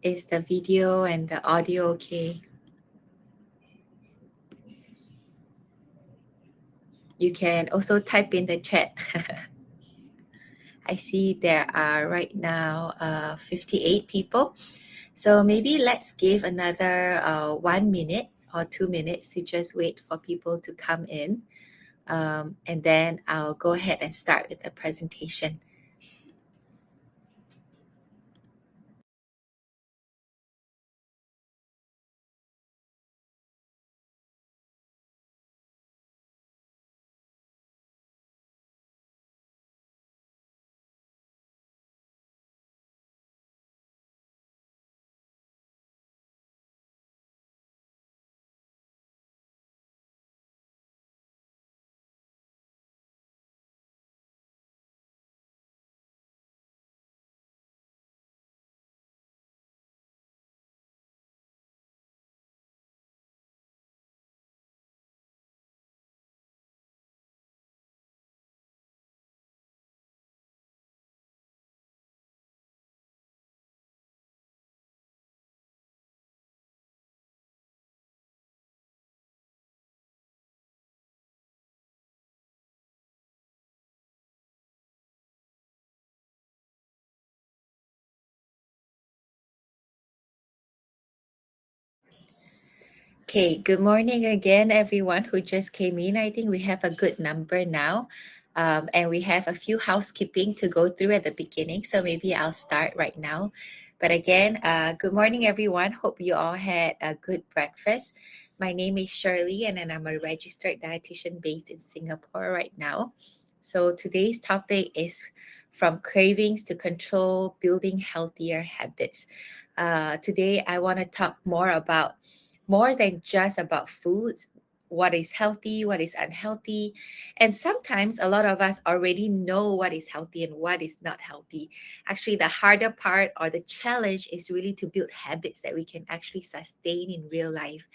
Is the video and the audio okay? You can also type in the chat. I see there are right now 58 people. So maybe let's give another 1 minute or 2 minutes to just wait for people to come in. And then I'll go ahead and start with the presentation. Okay, good morning again, everyone who just came in. I think we have a good number now. And we have a few housekeeping to go through at the beginning. So maybe I'll start right now. But again, good morning, everyone. Hope you all had a good breakfast. My name is Sherllie, and then I'm a registered dietitian based in Singapore right now. So today's topic is from cravings to control, building healthier habits. Today, I want to talk more than just about foods, what is healthy, what is unhealthy. And sometimes a lot of us already know what is healthy and what is not healthy. Actually, the harder part or the challenge is really to build habits that we can actually sustain in real life,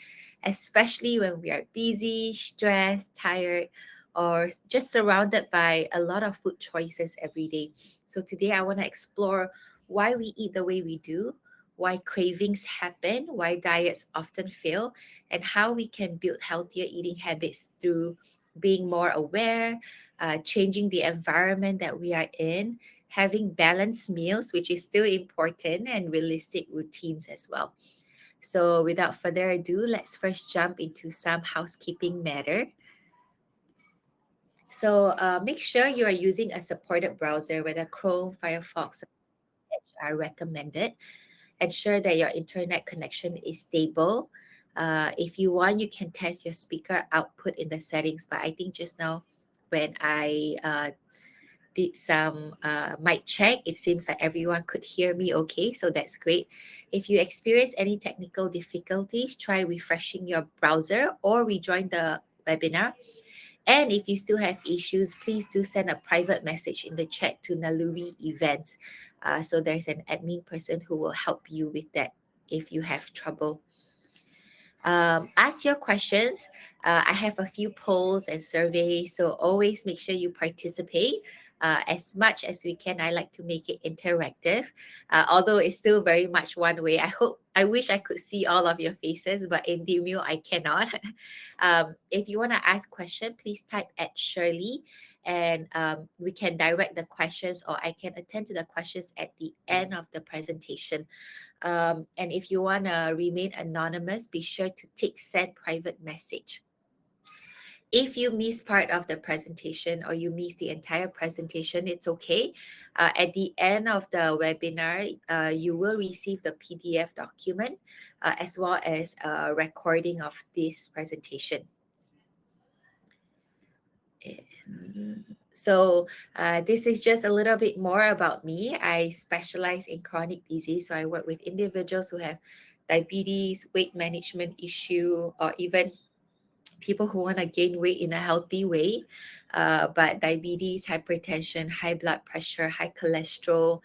especially when we are busy, stressed, tired, or just surrounded by a lot of food choices every day. So today I want to explore why we eat the way we do, why cravings happen, why diets often fail, and how we can build healthier eating habits through being more aware, changing the environment that we are in, having balanced meals, which is still important, and realistic routines as well. So, without further ado, let's first jump into some housekeeping matter. So, make sure you are using a supported browser, whether Chrome, Firefox, or Edge are recommended. Ensure that your internet connection is stable. If you want, you can test your speaker output in the settings. But I think just now, when I did some mic check, it seems that everyone could hear me okay. So that's great. If you experience any technical difficulties, try refreshing your browser or rejoin the webinar. And if you still have issues, please do send a private message in the chat to Naluri Events. So there's an admin person who will help you with that if you have trouble. Ask your questions. I have a few polls and surveys, so always make sure you participate. As much as we can, I like to make it interactive, although it's still very much one way. I wish I could see all of your faces, but in Vimeo, I cannot. If you want to ask question, please type at Sherllie, and we can direct the questions, or I can attend to the questions at the end of the presentation. And if you want to remain anonymous, be sure to tick send private message. If you miss part of the presentation or you miss the entire presentation, it's okay. At the end of the webinar, you will receive the PDF document as well as a recording of this presentation. So this is just a little bit more about me. I specialize in chronic disease. So I work with individuals who have diabetes, weight management issue, or even people who want to gain weight in a healthy way. But diabetes, hypertension, high blood pressure, high cholesterol,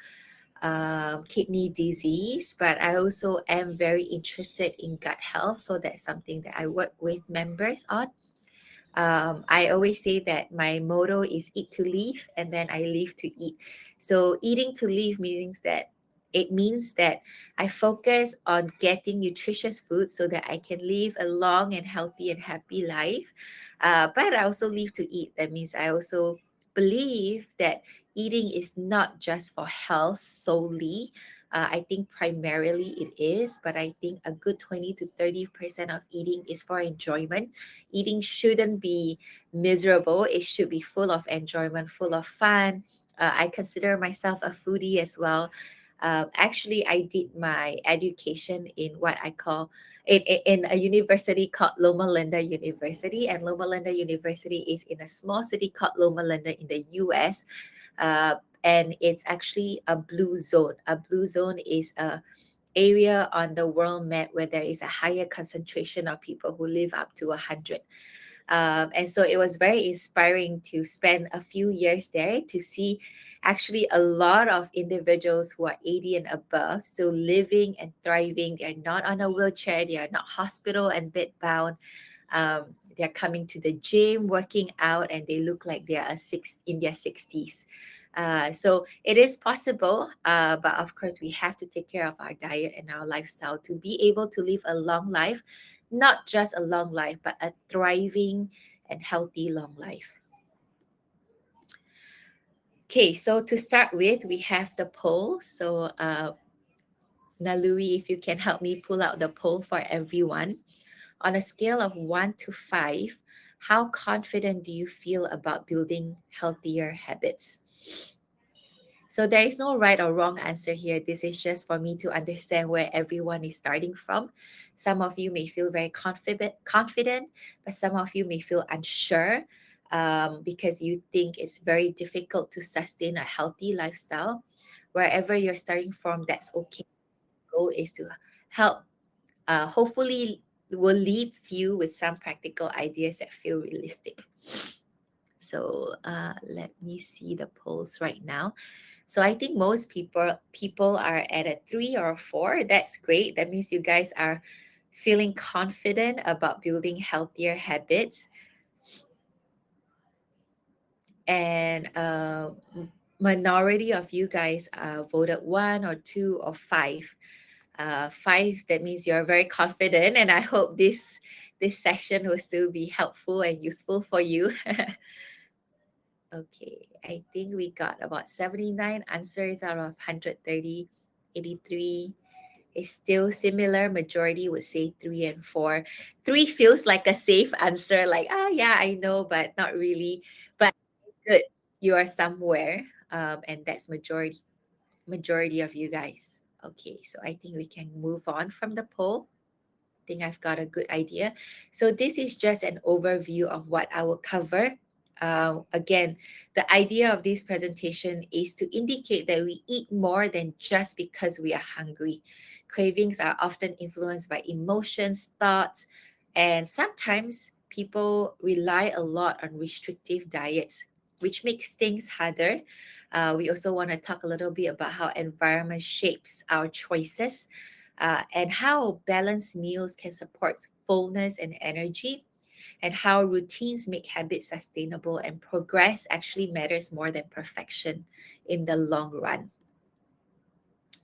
kidney disease. But I also am very interested in gut health. So that's something that I work with members on. I always say that my motto is eat to live, and then I live to eat. So eating to live means that It means that I focus on getting nutritious food so that I can live a long and healthy and happy life. But I also live to eat. That means I also believe that eating is not just for health solely. I think primarily it is, but I think a good 20 to 30% of eating is for enjoyment. Eating shouldn't be miserable, it should be full of enjoyment, full of fun. I consider myself a foodie as well. Actually, I did my education in what I call in a university called Loma Linda University, and Loma Linda University is in a small city called Loma Linda in the US. And it's actually a blue zone. A blue zone is a area on the world map where there is a higher concentration of people who live up to 100. And so it was very inspiring to spend a few years there to see actually a lot of individuals who are 80 and above still living and thriving. They're not on a wheelchair, they are not hospital and bed bound. They're coming to the gym, working out, and they look like they are in their 60s. So it is possible, but of course, we have to take care of our diet and our lifestyle to be able to live a long life, not just a long life, but a thriving and healthy long life. Okay, so to start with, we have the poll. So, Naluri, if you can help me pull out the poll for everyone. On a scale of 1 to 5, how confident do you feel about building healthier habits? So there is no right or wrong answer here. This is just for me to understand where everyone is starting from. Some of you may feel very confident, but some of you may feel unsure because you think it's very difficult to sustain a healthy lifestyle. Wherever you're starting from, that's okay. The goal is to help. Hopefully, will leave you with some practical ideas that feel realistic. So let me see the polls right now. So I think most people are at a 3 or 4. That's great. That means you guys are feeling confident about building healthier habits. And minority of you guys voted 1 or 2 or 5. 5, that means you're very confident, and I hope this session will still be helpful and useful for you. Okay, I think we got about 79 answers out of 130. 83 is still similar. Majority would say 3 and 4. 3 feels like a safe answer, like, oh yeah, I know, but not really. But good, you are somewhere, and that's majority of you guys. Okay, so I think we can move on from the poll. Think I've got a good idea. So this is just an overview of what I will cover. Again, the idea of this presentation is to indicate that we eat more than just because we are hungry. Cravings are often influenced by emotions, thoughts, and sometimes people rely a lot on restrictive diets, which makes things harder. We also want to talk a little bit about how environment shapes our choices and how balanced meals can support fullness and energy, and how routines make habits sustainable, and progress actually matters more than perfection in the long run.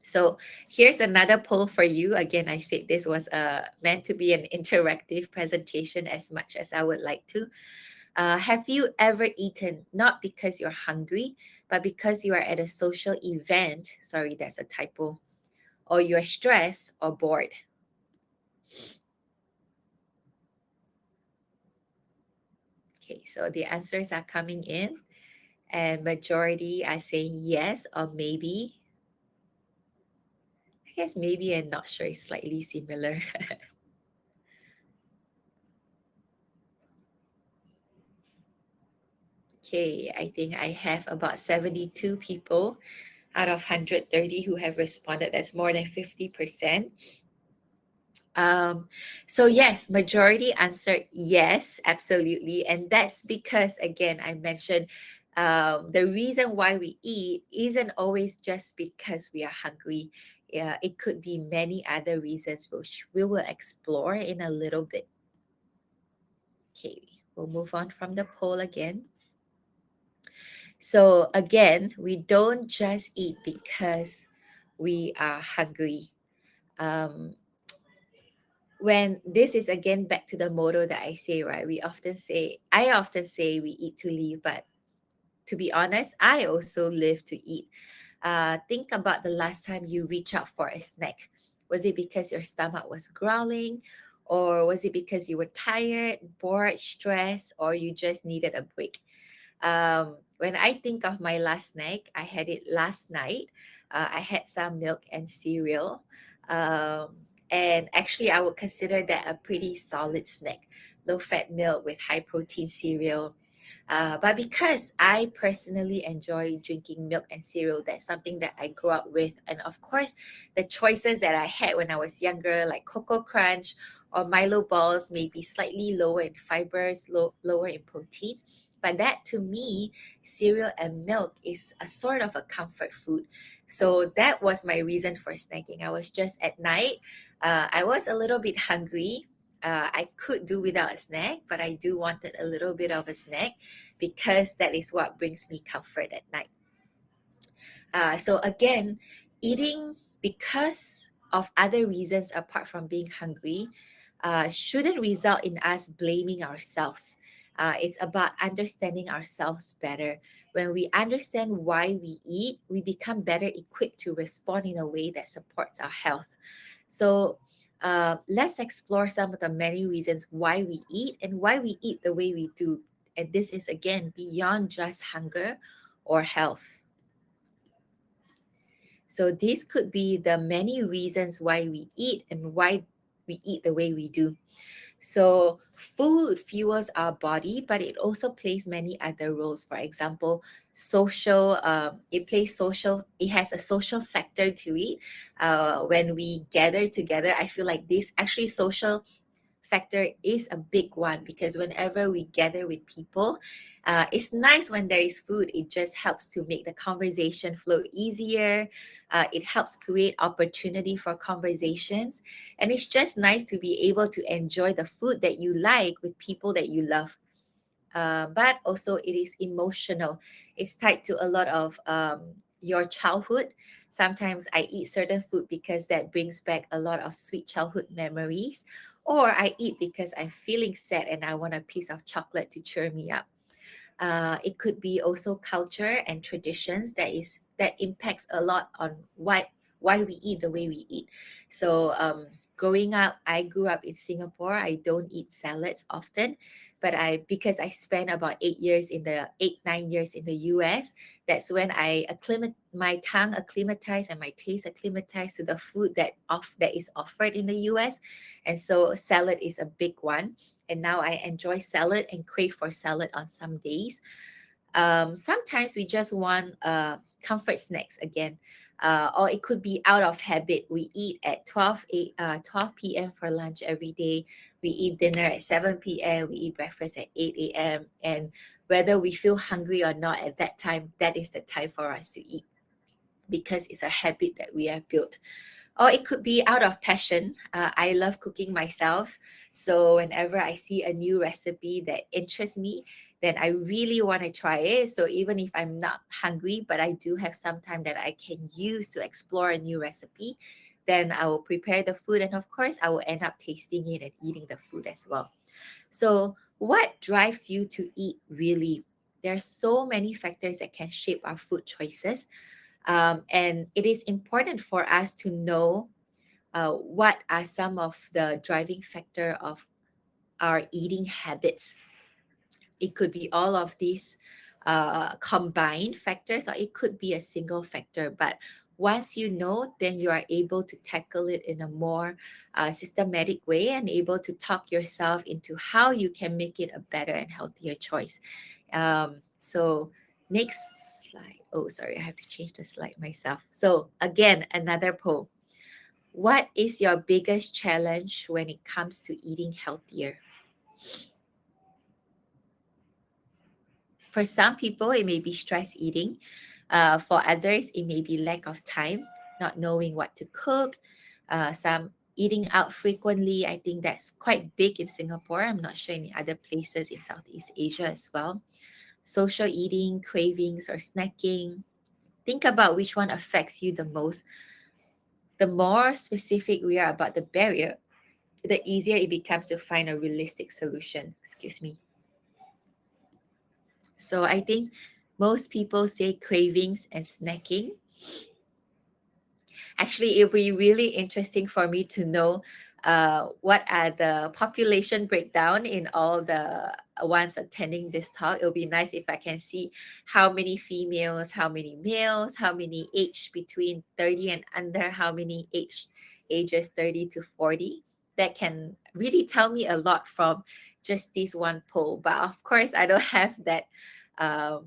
So here's another poll for you. Again, I said this was meant to be an interactive presentation as much as I would like to. Have you ever eaten not because you're hungry, but because you are at a social event? Sorry, that's a typo. Or you're stressed or bored? Okay, so the answers are coming in, and majority are saying yes or maybe. I guess maybe and not sure is slightly similar. Okay, I think I have about 72 people out of 130 who have responded. That's more than 50%. So yes, majority answered yes, absolutely. And that's because, again, I mentioned the reason why we eat isn't always just because we are hungry. It could be many other reasons, which we will explore in a little bit. Okay, we'll move on from the poll again. So again, we don't just eat because we are hungry. Um, when this is again back to the motto that I say, right? I often say we eat to live, but to be honest, I also live to eat. Think about the last time you reach out for a snack. Was it because your stomach was growling? Or was it because you were tired, bored, stressed, or you just needed a break? When I think of my last snack, I had it last night. I had some milk and cereal. And actually, I would consider that a pretty solid snack. Low fat milk with high protein cereal. But because I personally enjoy drinking milk and cereal, that's something that I grew up with. And of course, the choices that I had when I was younger, like Cocoa Crunch or Milo balls, may be slightly lower in fibers, lower in protein. But that to me, cereal and milk is a sort of a comfort food. So that was my reason for snacking. I was just at night. I was a little bit hungry. I could do without a snack, but I do wanted a little bit of a snack because that is what brings me comfort at night. So again, eating because of other reasons apart from being hungry shouldn't result in us blaming ourselves. It's about understanding ourselves better. When we understand why we eat, we become better equipped to respond in a way that supports our health. So let's explore some of the many reasons why we eat and why we eat the way we do. And this is again beyond just hunger or health. So these could be the many reasons why we eat and why we eat the way we do. So food fuels our body, but it also plays many other roles. For example, it has a social factor to it. When we gather together, I feel like this actually social factor is a big one because whenever we gather with people, it's nice when there is food. It just helps to make the conversation flow easier. It helps create opportunity for conversations. And it's just nice to be able to enjoy the food that you like with people that you love. But also, it is emotional. It's tied to a lot of your childhood. Sometimes I eat certain food because that brings back a lot of sweet childhood memories, or I eat because I'm feeling sad and I want a piece of chocolate to cheer me up. It could be also culture and traditions that impacts a lot on why we eat the way we eat. So growing up, I grew up in Singapore. I don't eat salads often, but I because I spent about 8 9 years in the US. That's when my tongue acclimatized and my taste acclimatized to the food that is offered in the US, and so salad is a big one. And now I enjoy salad and crave for salad on some days. Sometimes we just want comfort snacks again. Or it could be out of habit. We eat at 12 p.m. for lunch every day. We eat dinner at 7 p.m. We eat breakfast at 8 a.m. And whether we feel hungry or not at that time, that is the time for us to eat because it's a habit that we have built. Or it could be out of passion. I love cooking myself. So whenever I see a new recipe that interests me, then I really want to try it. So even if I'm not hungry, but I do have some time that I can use to explore a new recipe, then I will prepare the food. And of course, I will end up tasting it and eating the food as well. So, what drives you to eat really? There are so many factors that can shape our food choices. And it is important for us to know what are some of the driving factor of our eating habits. It could be all of these combined factors, or it could be a single factor. But once you know, then you are able to tackle it in a more systematic way and able to talk yourself into how you can make it a better and healthier choice. So, next slide. Oh, sorry, I have to change the slide myself. So, again, another poll. What is your biggest challenge when it comes to eating healthier? For some people, it may be stress eating. For others, it may be lack of time, not knowing what to cook. Some eating out frequently. I think that's quite big in Singapore. I'm not sure in other places in Southeast Asia as well. Social eating, cravings, or snacking. Think about which one affects you the most. The more specific we are about the barrier, the easier it becomes to find a realistic solution. Excuse me. So I think most people say cravings and snacking. Actually, it would be really interesting for me to know what are the population breakdown in all the ones attending this talk. It would be nice if I can see how many females, how many males, how many age between 30 and under, how many ages 30 to 40. That can really tell me a lot from just this one poll. But of course, I don't have um,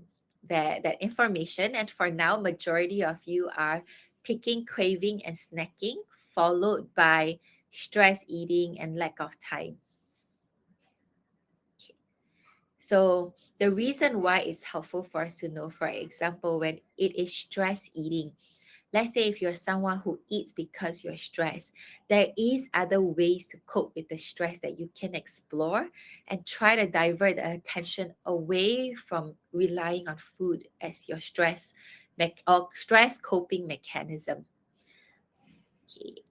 that information. And for now, majority of you are picking craving and snacking, followed by stress eating and lack of time. Okay. So the reason why it's helpful for us to know, for example, when it is stress eating, let's say if you're someone who eats because you're stressed, there is other ways to cope with the stress that you can explore and try to divert the attention away from relying on food as your or stress coping mechanism. Okay.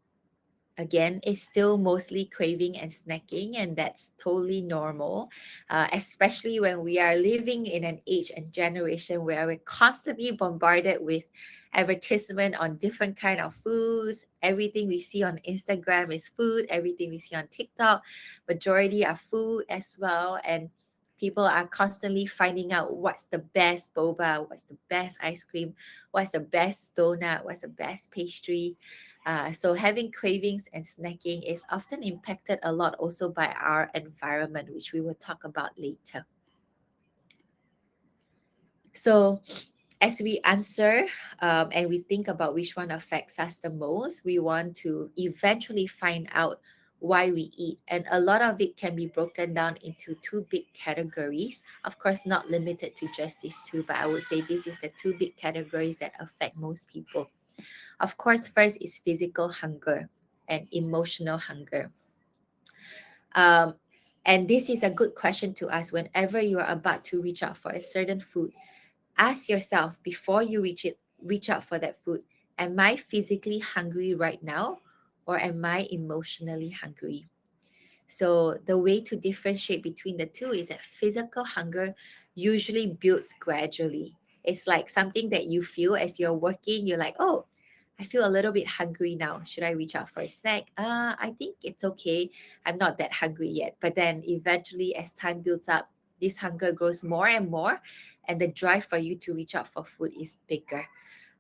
Again, it's still mostly craving and snacking, and that's totally normal, especially when we are living in an age and generation where we're constantly bombarded with advertisement on different kind of foods. Everything we see on Instagram is food. Everything we see on TikTok, majority are food as well. And people are constantly finding out what's the best boba, what's the best ice cream, what's the best donut, what's the best pastry. So having cravings and snacking is often impacted a lot also by our environment, which we will talk about later. So as we answer and we think about which one affects us the most, we want to eventually find out why we eat. And a lot of it can be broken down into two big categories. Of course, not limited to just these two, but I would say this is the two big categories that affect most people. Of course, first is physical hunger and emotional hunger. Um, and this is a good question to ask whenever you are about to reach out for a certain food. Ask yourself before you reach out for that food, am I physically hungry right now or am I emotionally hungry? So the way to differentiate between the two is that physical hunger usually builds gradually. It's like something that you feel as you're working, you're like, oh, I feel a little bit hungry now. Should I reach out for a snack? I think it's okay. I'm not that hungry yet. But then eventually, as time builds up, this hunger grows more and more, and the drive for you to reach out for food is bigger.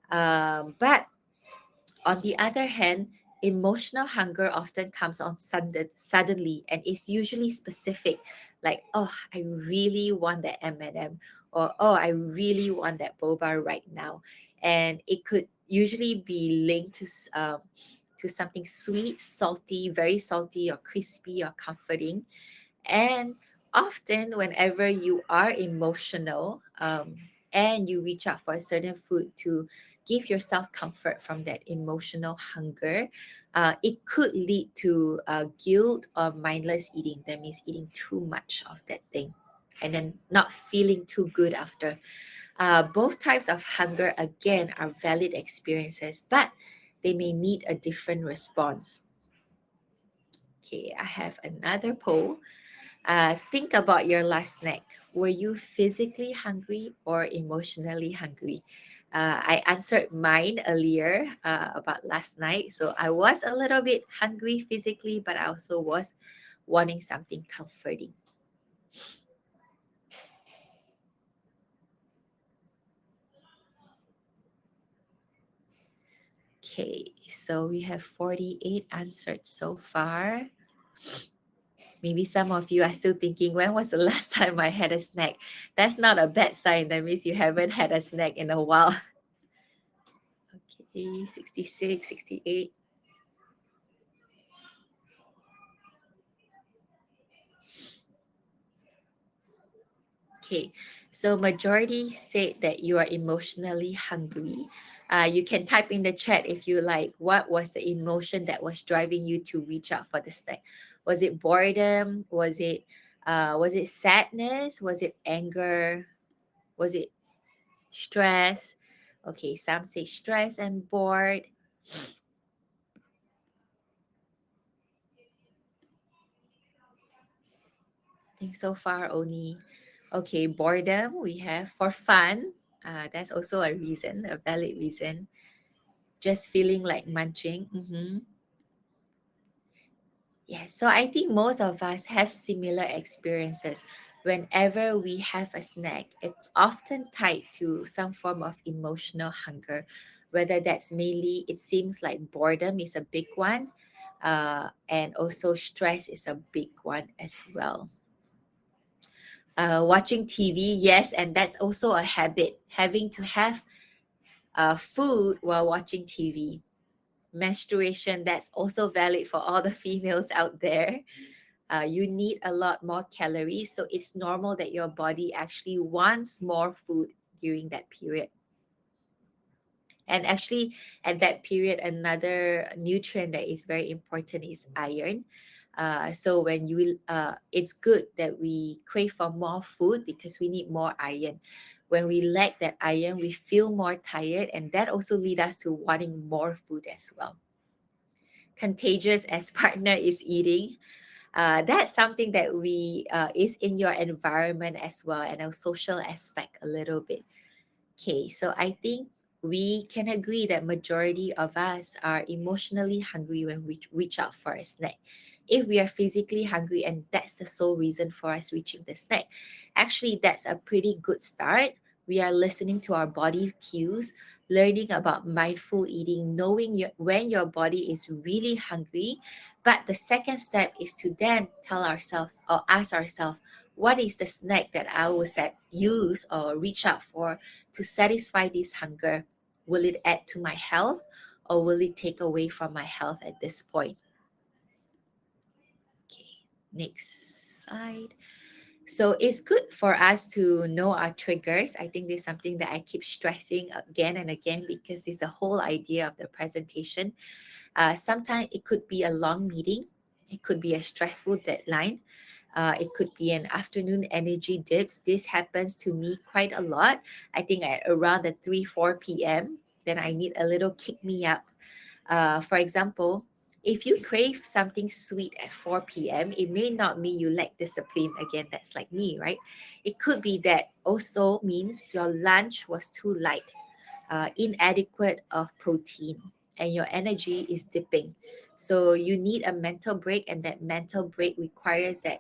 But on the other hand, emotional hunger often comes on suddenly and is usually specific, like, oh, I really want that M&M, or oh, I really want that boba right now. And it could usually be linked to something sweet, salty, very salty, or crispy, or comforting. And often, whenever you are emotional and you reach out for a certain food to give yourself comfort from that emotional hunger, it could lead to guilt or mindless eating. That means eating too much of that thing and then not feeling too good after. Both types of hunger, again, are valid experiences, but they may need a different response. Okay, I have another poll. Think about your last snack. Were you physically hungry or emotionally hungry? I answered mine earlier about last night. So I was a little bit hungry physically, but I also was wanting something comforting. Okay, so we have 48 answered so far. Maybe some of you are still thinking, when was the last time I had a snack? That's not a bad sign. That means you haven't had a snack in a while. Okay, 66, 68. Okay, so majority said that you are emotionally hungry. You can type in the chat if you like. What was the emotion that was driving you to reach out for the snack? Was it boredom? Was it sadness? Was it anger? Was it stress? Okay, some say stress and bored. think so far only, okay, boredom we have for fun. That's also a reason, a valid reason. Just feeling like munching. Yes, so I think most of us have similar experiences. Whenever we have a snack, it's often tied to some form of emotional hunger, whether that's mainly, it seems like boredom is a big one, and also stress is a big one as well. Watching TV, yes, and that's also a habit, having to have food while watching TV. Menstruation, that's also valid for all the females out there. You need a lot more calories. So it's normal that your body actually wants more food during that period. And actually, at that period, another nutrient that is very important is iron. So it's good that we crave for more food because we need more iron. When we lack that iron, we feel more tired, and that also lead us to wanting more food as well. Contagious as partner is eating, that's something that we is in your environment as well, and a social aspect a little bit. Okay, so I think we can agree that majority of us are emotionally hungry when we reach out for a snack. If we are physically hungry and that's the sole reason for us reaching the snack, actually that's a pretty good start. We are listening to our body cues, learning about mindful eating, knowing when your body is really hungry. But the second step is to then tell ourselves or ask ourselves, what is the snack that I will use or reach out for to satisfy this hunger? Will it add to my health or will it take away from my health at this point? Okay, next slide. So it's good for us to know our triggers. I think this is something that I keep stressing again and again because it's the whole idea of the presentation. Sometimes it could be a long meeting, it could be a stressful deadline, it could be an afternoon energy dips. This happens to me quite a lot. I think at around the 3 4 p.m., then I need a little kick me up. For example, if you crave something sweet at 4 p.m., it may not mean you lack discipline. Again, that's like me, right? It could be that also means your lunch was too light, inadequate of protein, and your energy is dipping. So you need a mental break, and that mental break requires that.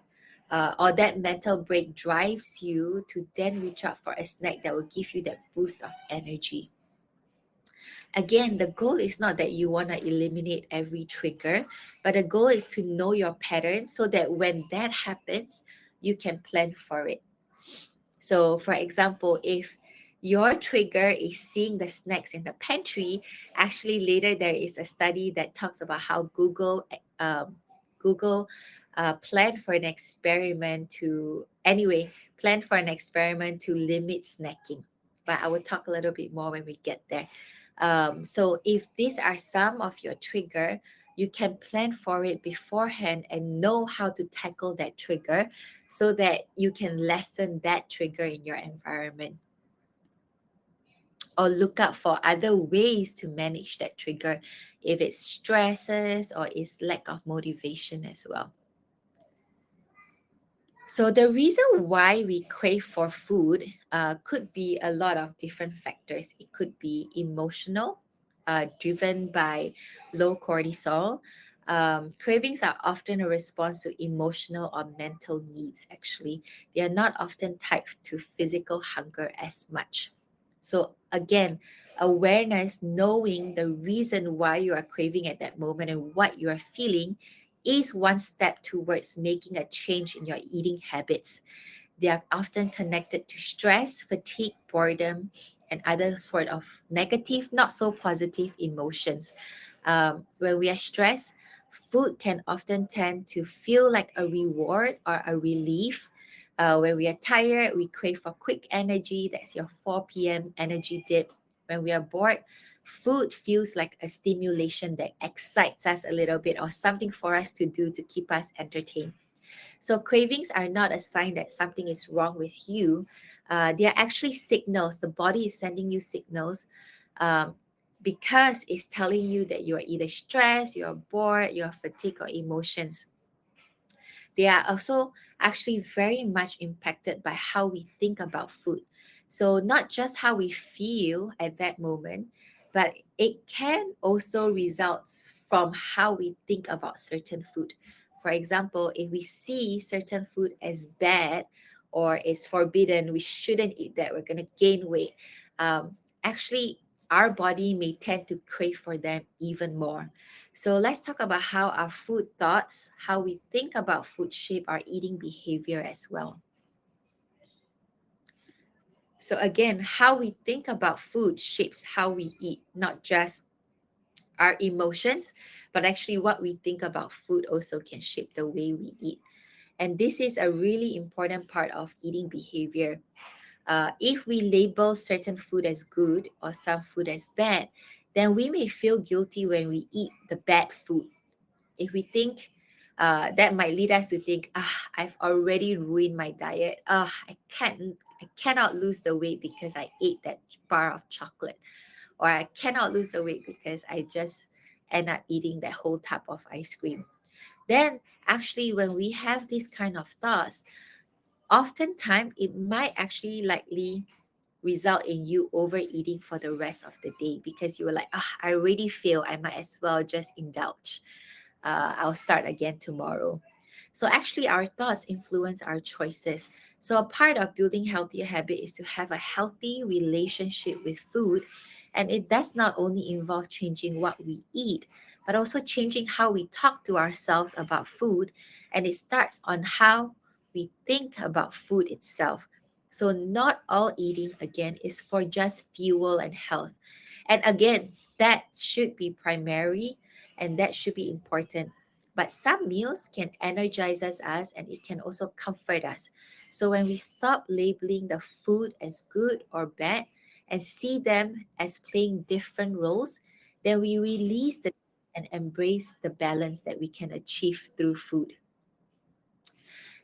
Or that mental break drives you to then reach out for a snack that will give you that boost of energy. Again, the goal is not that you want to eliminate every trigger, but the goal is to know your pattern so that when that happens, you can plan for it. So, for example, if your trigger is seeing the snacks in the pantry, actually later there is a study that talks about how Google planned for an experiment to anyway plan for an experiment to limit snacking. But I will talk a little bit more when we get there. So if these are some of your trigger, you can plan for it beforehand and know how to tackle that trigger so that you can lessen that trigger in your environment, or look out for other ways to manage that trigger if it's stresses or it's lack of motivation as well. So the reason why we crave for food could be a lot of different factors. It could be emotional, driven by low cortisol. Cravings are often a response to emotional or mental needs, actually. They are not often tied to physical hunger as much. So again, awareness, knowing the reason why you are craving at that moment and what you are feeling is one step towards making a change in your eating habits. They are often connected to stress, fatigue, boredom, and other sort of negative, not so positive emotions. When we are stressed, food can often tend to feel like a reward or a relief. When we are tired, we crave for quick energy. That's your 4 p.m. energy dip. When we are bored, food feels like a stimulation that excites us a little bit or something for us to do to keep us entertained. So cravings are not a sign that something is wrong with you. They are actually signals. The body is sending you signals um, because it's telling you that you are either stressed, you're bored, you're fatigued, or emotions. They are also actually very much impacted by how we think about food. So, not just how we feel at that moment, but it can also result from how we think about certain food. For example, if we see certain food as bad or is forbidden, we shouldn't eat that, we're going to gain weight. Actually, our body may tend to crave for them even more. So let's talk about how our food thoughts, how we think about food shape our eating behavior as well. So again, how we think about food shapes how we eat, not just our emotions, but actually what we think about food also can shape the way we eat. And this is a really important part of eating behavior. If we label certain food as good or some food as bad, then we may feel guilty when we eat the bad food. If we think that might lead us to think, I've already ruined my diet. I cannot lose the weight because I ate that bar of chocolate, or I cannot lose the weight because I just end up eating that whole tub of ice cream. Then, actually, when we have these kind of thoughts, oftentimes it might actually likely result in you overeating for the rest of the day because you were like, I already feel I might as well just indulge. I'll start again tomorrow. So actually, our thoughts influence our choices. So a part of building healthier habit is to have a healthy relationship with food, and it does not only involve changing what we eat, but also changing how we talk to ourselves about food, and it starts on how we think about food itself. So not all eating again is for just fuel and health. And again, that should be primary and that should be important. But some meals can energize us and it can also comfort us. So when we stop labeling the food as good or bad and see them as playing different roles, then we release the and embrace the balance that we can achieve through food.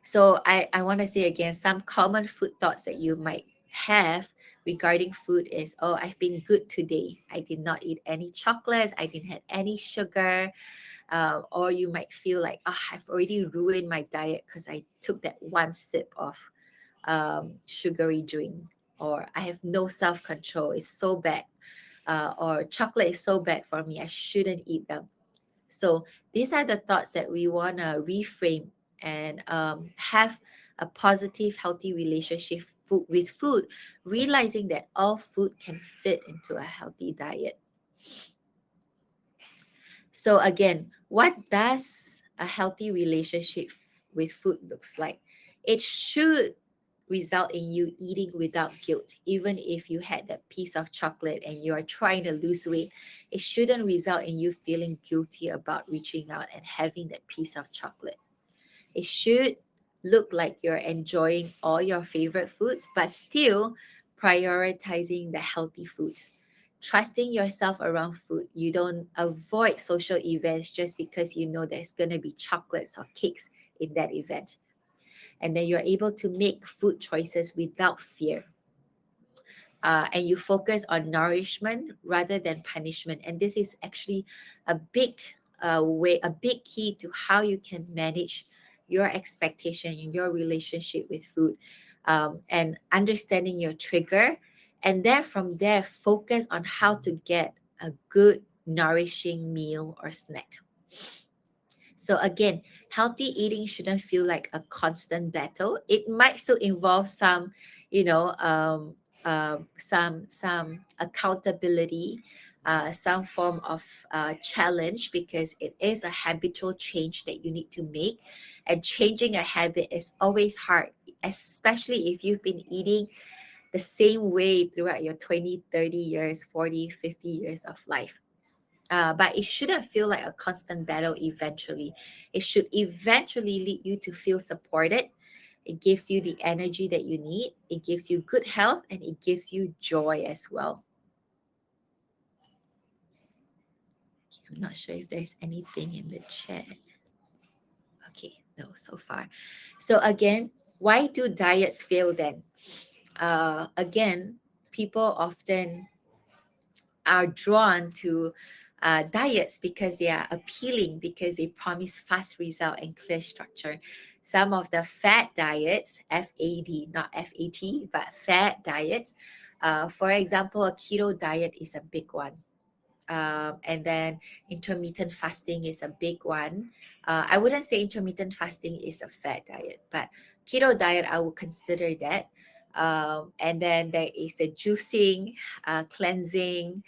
So I want to say again, some common food thoughts that you might have regarding food is, oh, I've been good today. I did not eat any chocolates. I didn't have any sugar. Or you might feel like, I've already ruined my diet because I took that one sip of sugary drink. Or I have no self-control. It's so bad. Or chocolate is so bad for me. I shouldn't eat them. So these are the thoughts that we want to reframe and have a positive, healthy relationship with food, realizing that all food can fit into a healthy diet. So again, what does a healthy relationship with food looks like? It should result in you eating without guilt. Even if you had that piece of chocolate and you are trying to lose weight, it shouldn't result in you feeling guilty about reaching out and having that piece of chocolate. It should look like you're enjoying all your favorite foods, but still prioritizing the healthy foods. Trusting yourself around food. You don't avoid social events just because you know there's going to be chocolates or cakes in that event. And then you're able to make food choices without fear. And you focus on nourishment rather than punishment. And this is actually a big a big key to how you can manage your expectation in your relationship with food, and understanding your trigger. And then from there, focus on how to get a good, nourishing meal or snack. So again, healthy eating shouldn't feel like a constant battle. It might still involve some, you know, some accountability, some form of challenge because it is a habitual change that you need to make, and changing a habit is always hard, especially if you've been eating the same way throughout your 20, 30 years, 40, 50 years of life. But it shouldn't feel like a constant battle eventually. It should eventually lead you to feel supported. It gives you the energy that you need. It gives you good health and it gives you joy as well. I'm not sure if there's anything in the chat. Okay, no, so far. So again, why do diets fail then? Again, people often are drawn to diets because they are appealing, because they promise fast result and clear structure. some of the fad diets, FAD, not FAT, but fad diets. For example, a keto diet is a big one. And then intermittent fasting is a big one. I wouldn't say intermittent fasting is a fad diet, but keto diet, I would consider that. And then there is the juicing, cleansing.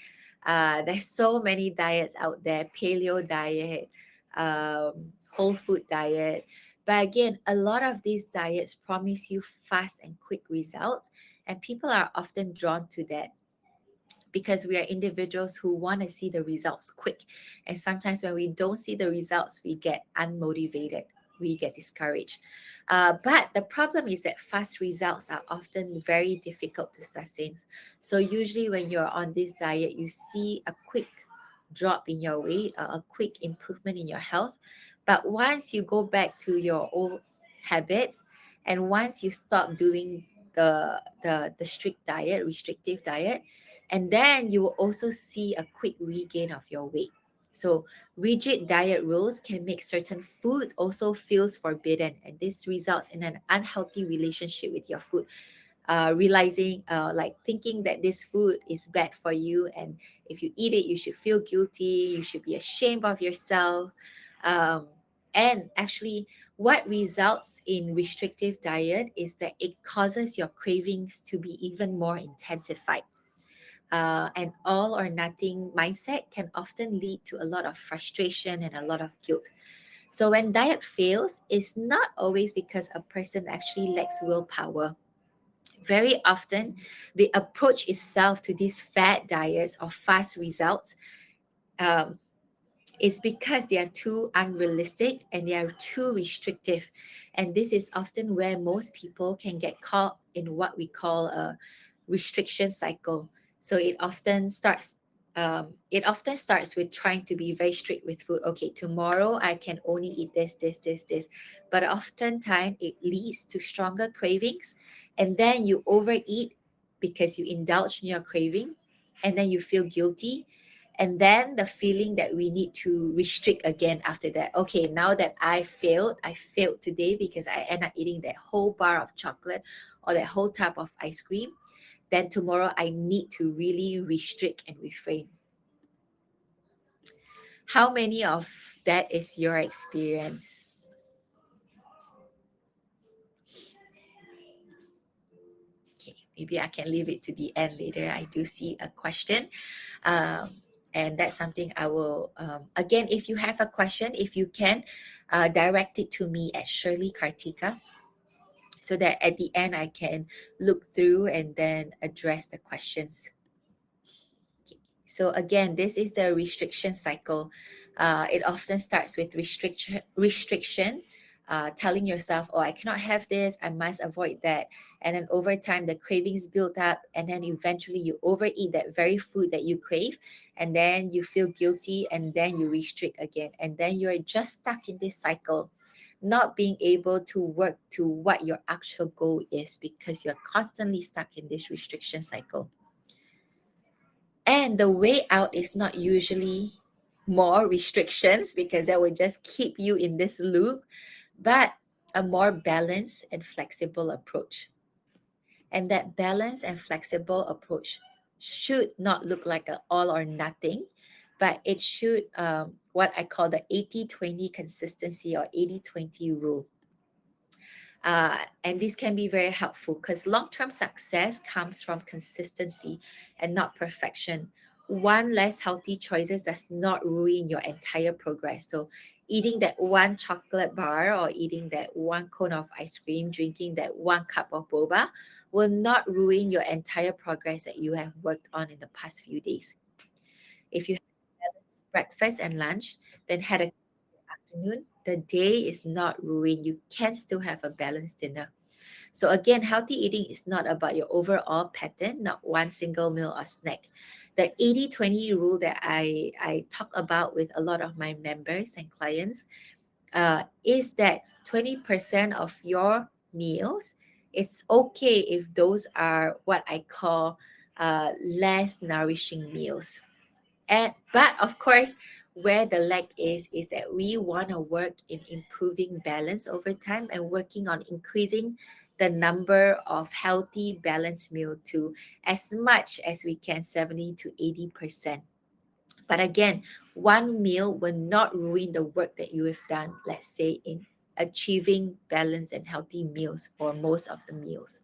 There's so many diets out there, paleo diet, whole food diet. But again, a lot of these diets promise you fast and quick results, and people are often drawn to that because we are individuals who want to see the results quick. And sometimes when we don't see the results, we get unmotivated, we get discouraged. But the problem is that fast results are often very difficult to sustain. So usually when you're on this diet, you see a quick drop in your weight or a quick improvement in your health. But once you go back to your old habits, and once you stop doing the strict diet, restrictive diet, and then you will also see a quick regain of your weight. So rigid diet rules can make certain food also feels forbidden, and this results in an unhealthy relationship with your food. Realizing, like thinking that this food is bad for you, and if you eat it, you should feel guilty, you should be ashamed of yourself. Um, and actually, what results in restrictive diet is that it causes your cravings to be even more intensified. An all or nothing mindset can often lead to a lot of frustration and a lot of guilt. So when diet fails, it's not always because a person actually lacks willpower. Very often, the approach itself to these fad diets or fast results um, is because they are too unrealistic and they are too restrictive. And this is often where most people can get caught in what we call a restriction cycle. So it often starts with trying to be very strict with food. Okay, tomorrow I can only eat this. But oftentimes it leads to stronger cravings, and then you overeat because you indulge in your craving, and then you feel guilty, and then the feeling that we need to restrict again after that. Okay, now that I failed today because I end up eating that whole bar of chocolate or that whole tub of ice cream, then tomorrow I need to really restrict and refrain. How many of that is your experience? Okay, maybe I can leave it to the end later. I do see a question. Um, and that's something I will, again, if you have a question, if you can, direct it to me at Sherllie Kartika, so that at the end I can look through and then address the questions. So again, this is the restriction cycle. It often starts with restriction, telling yourself, "Oh, I cannot have this. I must avoid that." And then over time, the cravings build up, and then eventually you overeat that very food that you crave, and then you feel guilty, and then you restrict again, and then you're just stuck in this cycle, not being able to work to what your actual goal is because you're constantly stuck in this restriction cycle. And the way out is not usually more restrictions because that would just keep you in this loop, but a more balanced and flexible approach. And that balanced and flexible approach should not look like an all or nothing, but it should, what I call the 80-20 consistency or 80-20 rule. And this can be very helpful because long term success comes from consistency and not perfection. One less healthy choices does not ruin your entire progress. So, eating that one chocolate bar or eating that one cone of ice cream, drinking that one cup of boba will not ruin your entire progress that you have worked on in the past few days. If you have breakfast and lunch, then had a afternoon, the day is not ruined. You can still have a balanced dinner. So again, healthy eating is not about your overall pattern, not one single meal or snack. The 80-20 rule that I talk about with a lot of my members and clients is that 20% of your meals, it's okay if those are what I call less nourishing meals. But of course, where the lack is that we want to work in improving balance over time and working on increasing the number of healthy balanced meal to as much as we can, 70 to 80%. But again, one meal will not ruin the work that you have done, let's say, in achieving balanced and healthy meals for most of the meals.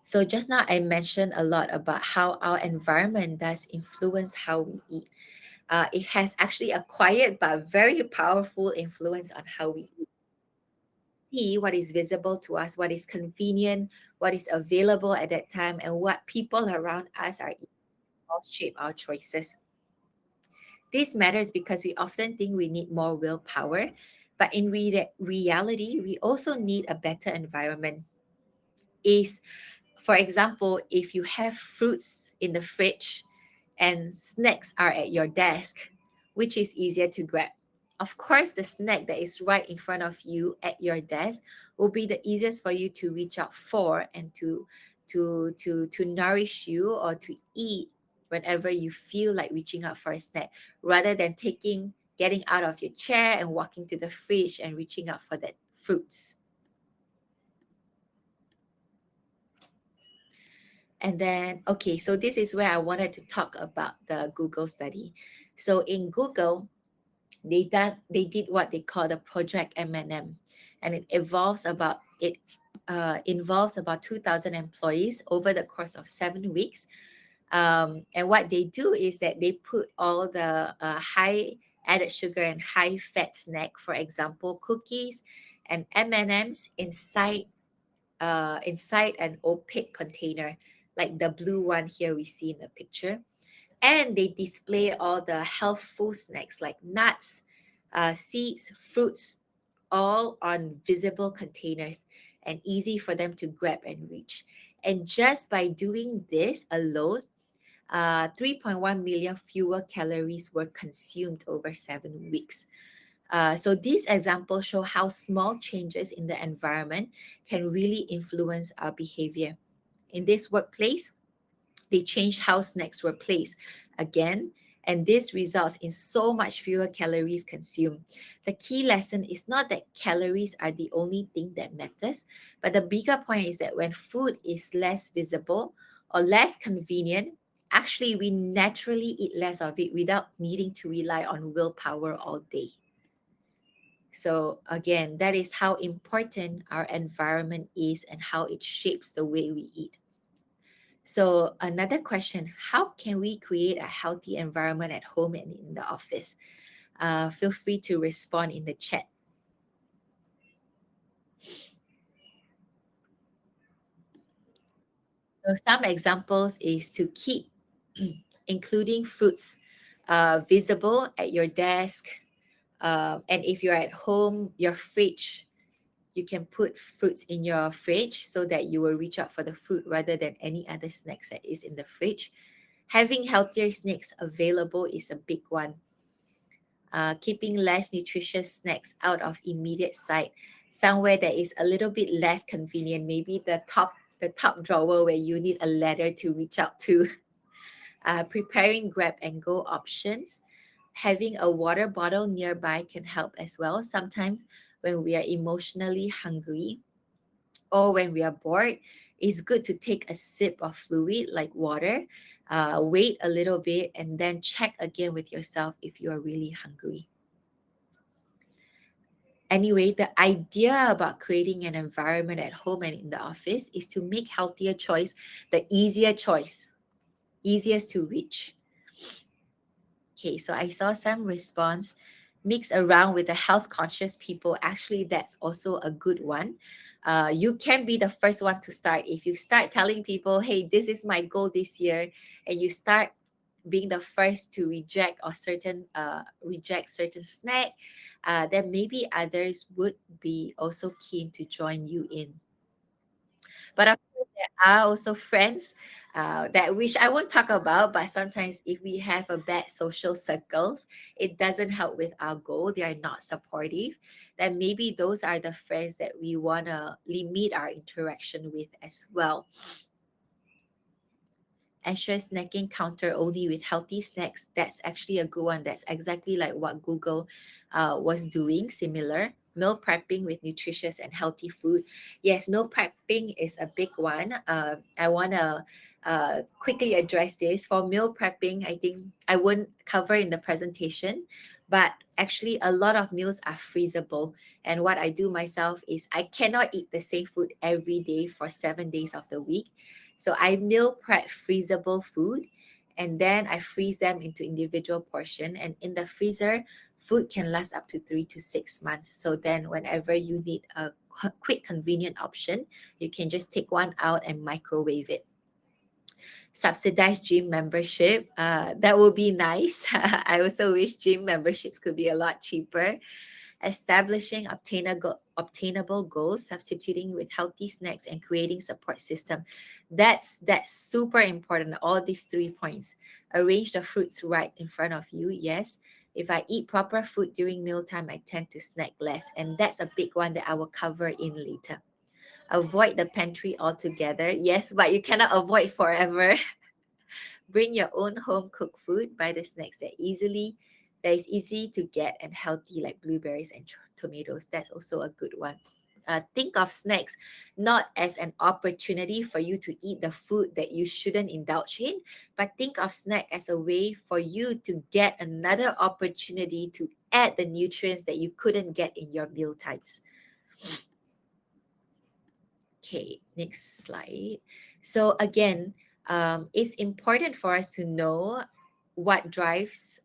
So just now I mentioned a lot about how our environment does influence how we eat. It has actually a quiet but very powerful influence on how we see what is visible to us, what is convenient, what is available at that time, and what people around us are eating all shape our choices. This matters because we often think we need more willpower, but in reality, we also need a better environment. Is, for example, if you have fruits in the fridge and snacks are at your desk, which is easier to grab? Of course, the snack that is right in front of you at your desk will be the easiest for you to reach out for and to nourish you or to eat whenever you feel like reaching out for a snack, rather than getting out of your chair and walking to the fridge and reaching out for that fruits. And then, okay, so this is where I wanted to talk about the Google study. So in Google, they did what they call the Project M&M, and it involves about 2,000 employees over the course of 7 weeks. And what they do is that they put all the high added sugar and high fat snack, for example, cookies and M&Ms inside an opaque container, like the blue one here we see in the picture. And they display all the healthful snacks like nuts, seeds, fruits, all on visible containers and easy for them to grab and reach. And just by doing this alone, 3.1 million fewer calories were consumed over 7 weeks. So these examples show how small changes in the environment can really influence our behavior. In this workplace, they changed how snacks were placed again, and this results in so much fewer calories consumed. The key lesson is not that calories are the only thing that matters, but the bigger point is that when food is less visible or less convenient, actually we naturally eat less of it without needing to rely on willpower all day. So again, that is how important our environment is and how it shapes the way we eat. So another question, how can we create a healthy environment at home and in the office? Feel free to respond in the chat. So some examples is to keep including fruits visible at your desk. And if you're at home, your fridge, you can put fruits in your fridge so that you will reach out for the fruit rather than any other snacks that is in the fridge. Having healthier snacks available is a big one. Keeping less nutritious snacks out of immediate sight, somewhere that is a little bit less convenient, maybe the top drawer where you need a ladder to reach out to. Preparing grab and go options. Having a water bottle nearby can help as well. Sometimes when we are emotionally hungry or when we are bored, it's good to take a sip of fluid like water, wait a little bit, and then check again with yourself if you are really hungry. Anyway, the idea about creating an environment at home and in the office is to make healthier choice the easier choice, easiest to reach. Okay, so I saw some response mix around with the health conscious people. Actually, that's also a good one. You can be the first one to start. If you start telling people, hey, this is my goal this year, and you start being the first to reject certain snack, then maybe others would be also keen to join you in. But of course, there are also friends that which I won't talk about. But sometimes, if we have a bad social circles, it doesn't help with our goal. They are not supportive. Then maybe those are the friends that we wanna limit our interaction with as well. Ensure snacking counter only with healthy snacks. That's actually a good one. That's exactly like what Google was doing, similar. Meal prepping with nutritious and healthy food. Yes, meal prepping is a big one. I want to quickly address this. For meal prepping, I think I won't cover in the presentation, but actually a lot of meals are freezable. And what I do myself is I cannot eat the same food every day for 7 days of the week. So I meal prep freezable food, and then I freeze them into individual portion. And in the freezer, food can last up to 3 to 6 months. So then whenever you need a quick, convenient option, you can just take one out and microwave it. Subsidized gym membership, that would be nice. I also wish gym memberships could be a lot cheaper. Establishing obtainable goals, substituting with healthy snacks, and creating support system. That's super important. All these 3 points. Arrange the fruits right in front of you. Yes. If I eat proper food during mealtime, I tend to snack less. And that's a big one that I will cover in later. Avoid the pantry altogether. Yes, but you cannot avoid forever. Bring your own home cooked food. Buy the snacks that is easy to get and healthy, like blueberries and tomatoes. That's also a good one. Think of snacks not as an opportunity for you to eat the food that you shouldn't indulge in, but think of snack as a way for you to get another opportunity to add the nutrients that you couldn't get in your meal times. Okay, next slide. So again, it's important for us to know what drives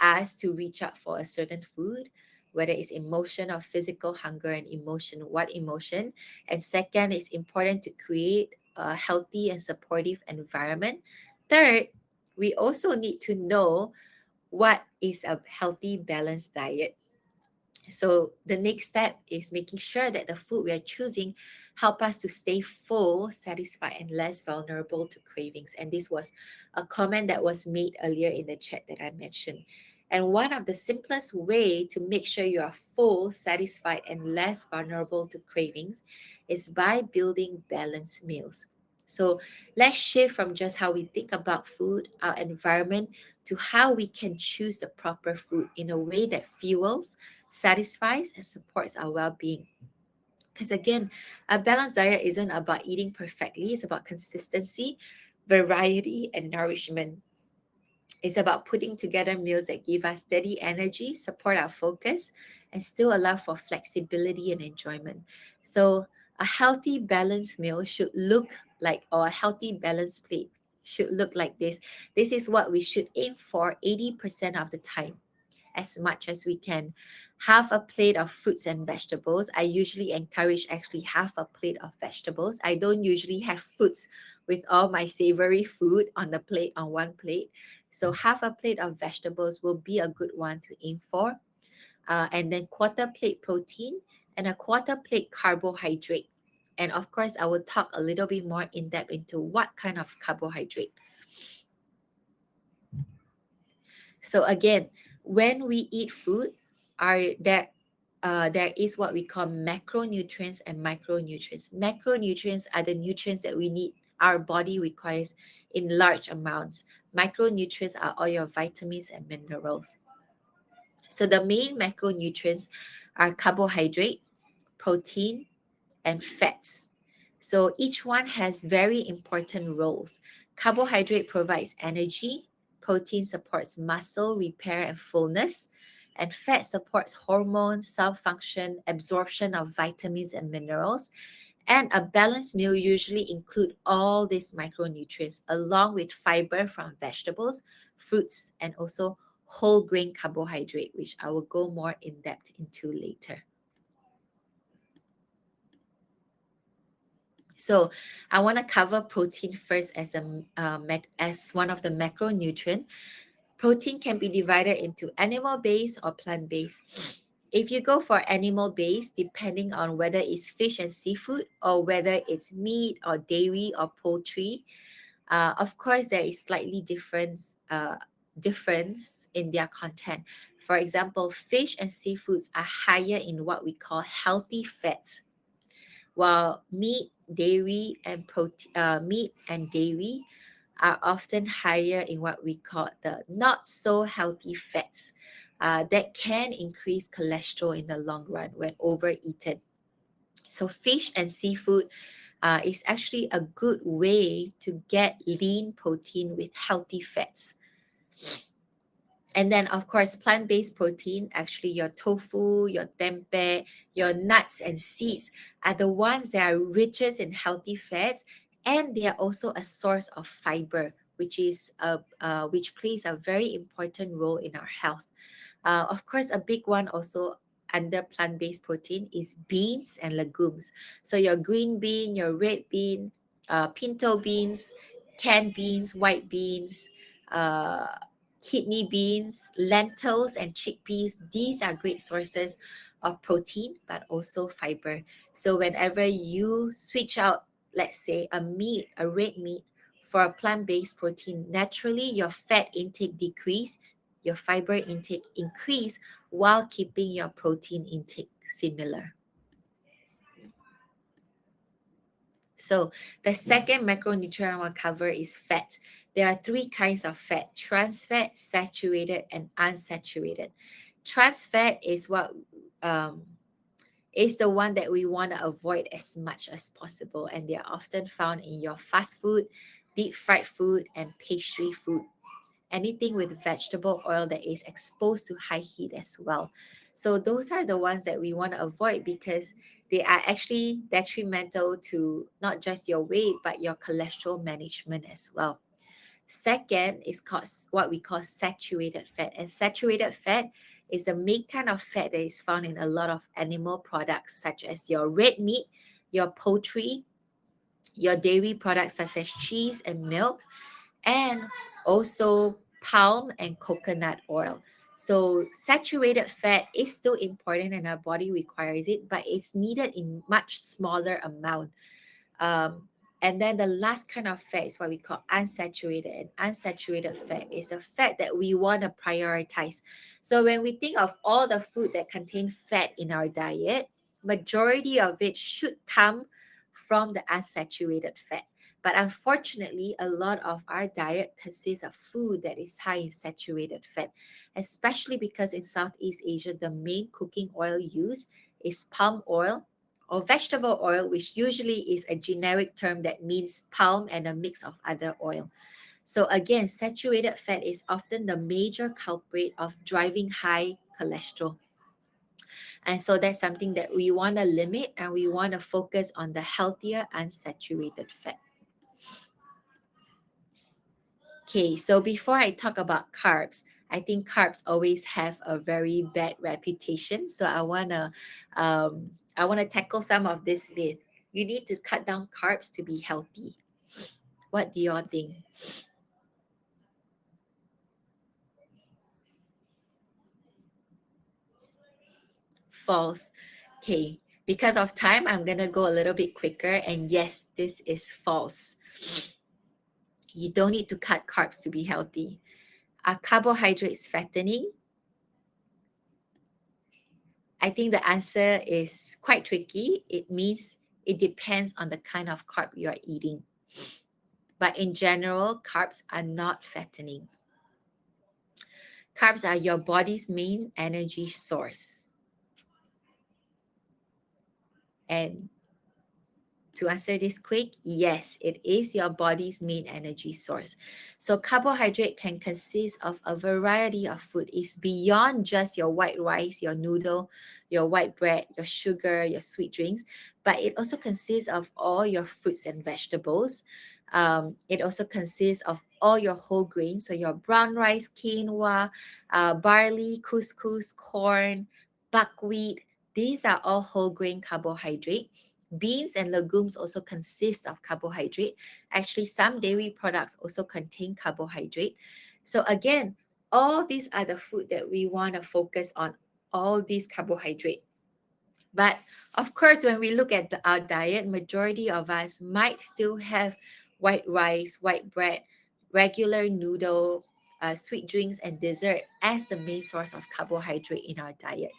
us to reach out for a certain food, whether it's emotion or physical hunger and emotion, what emotion. And second, it's important to create a healthy and supportive environment. Third, we also need to know what is a healthy, balanced diet. So the next step is making sure that the food we are choosing help us to stay full, satisfied, and less vulnerable to cravings. And this was a comment that was made earlier in the chat that I mentioned. And one of the simplest way to make sure you are full, satisfied, and less vulnerable to cravings is by building balanced meals. So let's shift from just how we think about food, our environment, to how we can choose the proper food in a way that fuels, satisfies, and supports our well being. Because again, a balanced diet isn't about eating perfectly, it's about consistency, variety, and nourishment. It's about putting together meals that give us steady energy, support our focus, and still allow for flexibility and enjoyment. So, a healthy, balanced meal should look like, or a healthy, balanced plate should look like this. This is what we should aim for 80% of the time, as much as we can. Half a plate of fruits and vegetables. I usually encourage actually half a plate of vegetables. I don't usually have fruits with all my savory food on the plate, on one plate. So half a plate of vegetables will be a good one to aim for. And then quarter plate protein and a quarter plate carbohydrate. And of course, I will talk a little bit more in depth into what kind of carbohydrate. So again, when we eat food, there is what we call macronutrients and micronutrients. Macronutrients are the nutrients that we need, our body requires in large amounts. Micronutrients are all your vitamins and minerals. So the main macronutrients are carbohydrate, protein, and fats. So each one has very important roles. Carbohydrate provides energy, protein supports muscle repair and fullness, and fat supports hormones, cell function, absorption of vitamins and minerals. And a balanced meal usually include all these micronutrients along with fiber from vegetables, fruits, and also whole grain carbohydrate, which I will go more in depth into later. So I want to cover protein first as as one of the macronutrient. Protein can be divided into animal-based or plant-based. If you go for animal-based, depending on whether it's fish and seafood or whether it's meat or dairy or poultry, of course there is slightly difference in their content. For example, fish and seafoods are higher in what we call healthy fats, while meat dairy and meat and dairy are often higher in what we call the not so healthy fats that can increase cholesterol in the long run when overeaten. So fish and seafood is actually a good way to get lean protein with healthy fats. And then, of course, plant-based protein, actually your tofu, your tempeh, your nuts and seeds are the ones that are richest in healthy fats, and they are also a source of fiber, which plays a very important role in our health. Of course, a big one also under plant-based protein is beans and legumes. So your green bean, your red bean, pinto beans, canned beans, white beans, uh, kidney beans, lentils, and chickpeas. These are great sources of protein, but also fiber. So whenever you switch out, let's say a red meat, for a plant-based protein, naturally your fat intake decrease, your fiber intake increase while keeping your protein intake similar. So the second macronutrient I want to cover is fat. There are three kinds of fat: trans fat, saturated, and unsaturated. Trans fat um, is the one that we want to avoid as much as possible, and they are often found in your fast food, deep fried food, and pastry food. Anything with vegetable oil that is exposed to high heat as well. So those are the ones that we want to avoid because they are actually detrimental to not just your weight but your cholesterol management as well. Second is called what we call saturated fat. And saturated fat is the main kind of fat that is found in a lot of animal products, such as your red meat, your poultry, your dairy products such as cheese and milk, and also palm and coconut oil. So saturated fat is still important and our body requires it, but it's needed in much smaller amount. Um, and then the last kind of fat is what we call unsaturated. And unsaturated fat is a fat that we want to prioritize. So when we think of all the food that contain fat in our diet, majority of it should come from the unsaturated fat. But unfortunately, a lot of our diet consists of food that is high in saturated fat, especially because in Southeast Asia, the main cooking oil used is palm oil or vegetable oil, which usually is a generic term that means palm and a mix of other oil. So again, saturated fat is often the major culprit of driving high cholesterol. And so that's something that we want to limit and we want to focus on the healthier unsaturated fat. Okay, so before I talk about carbs, I think carbs always have a very bad reputation. So I wanna tackle some of this myth. You need to cut down carbs to be healthy. What do y'all think? False. Okay, because of time, I'm gonna go a little bit quicker. And yes, this is false. You don't need to cut carbs to be healthy. Are carbohydrates fattening? I think the answer is quite tricky. It means it depends on the kind of carb you are eating. But in general, carbs are not fattening. Carbs are your body's main energy source. And to answer this quick, yes, it is your body's main energy source. So carbohydrate can consist of a variety of food. It's beyond just your white rice, your noodle, your white bread, your sugar, your sweet drinks, but it also consists of all your fruits and vegetables. It also consists of all your whole grains, so your brown rice, quinoa, barley, couscous, corn, buckwheat. These are all whole grain carbohydrate. Beans and legumes also consist of carbohydrate. Actually, some dairy products also contain carbohydrate. So again, all these are the food that we want to focus on, all these carbohydrate. But of course, when we look at our diet, majority of us might still have white rice, white bread, regular noodle, sweet drinks, and dessert as the main source of carbohydrate in our diet.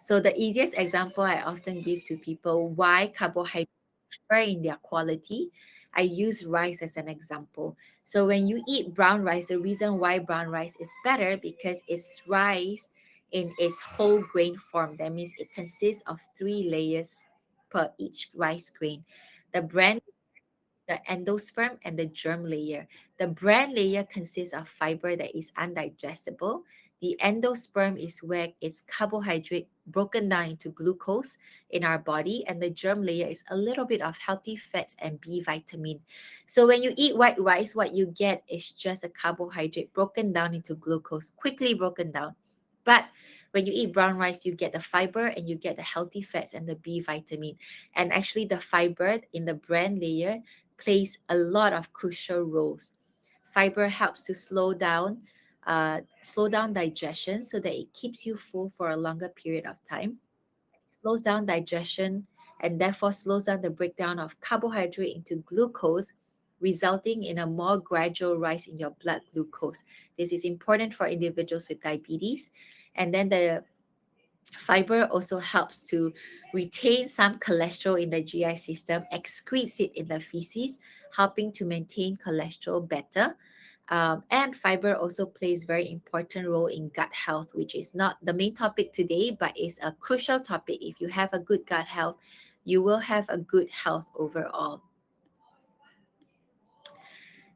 So the easiest example I often give to people why carbohydrates differ in their quality, I use rice as an example. So when you eat brown rice, the reason why brown rice is better because it's rice in its whole grain form. That means it consists of three layers per each rice grain. The bran, the endosperm, and the germ layer. The bran layer consists of fiber that is undigestible. The endosperm is where it's carbohydrate broken down into glucose in our body, and the germ layer is a little bit of healthy fats and B vitamin. So when you eat white rice, what you get is just a carbohydrate broken down into glucose, quickly broken down. But when you eat brown rice, you get the fiber and you get the healthy fats and the B vitamin. And actually, the fiber in the bran layer plays a lot of crucial roles. Fiber helps to slow down digestion so that it keeps you full for a longer period of time. Slows down digestion and therefore slows down the breakdown of carbohydrate into glucose, resulting in a more gradual rise in your blood glucose. This is important for individuals with diabetes. And then the fiber also helps to retain some cholesterol in the GI system, excretes it in the feces, helping to maintain cholesterol better. And fiber also plays very important role in gut health, which is not the main topic today, but is a crucial topic. If you have a good gut health, you will have a good health overall.